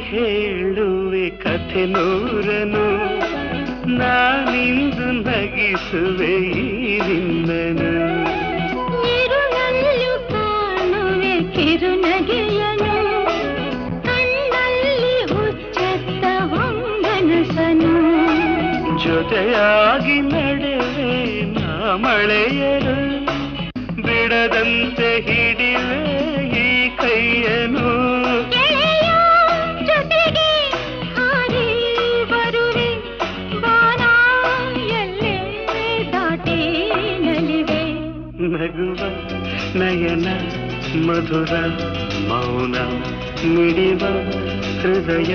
ಹೇಳುವೆ ಕಥೆ ನೂರನು ನಾನಿಂದು ನಗಿಸುವೆ ಈ ನಿನ್ನನು ಇರುಳಲ್ಲೂ ಕಾಣುವೆ ಕಿರುನಗೆಯನು ಕಣ್ಣಲ್ಲಿ ಹುಚ್ಚೆತ್ತ ಹೊಂಗನಸನು ಜೊತೆಯಾಗಿ ನಡೆವೆ ನಾ ಮಳೆಯರು ಬಿಡದಂತೆ ಹಿಡಿವೆ ಈ ಕೈಯನು ಜೊತೆಗೆ ಹಾರಿ ಬರುವೆ ಬಾನ ಎಲ್ಲೇ ದಾಟಿ ನಲಿವೆ ನಗುವ ನಯನ ಮಧುರ ಮೌನ ಮಿಡಿವ ಹೃದಯ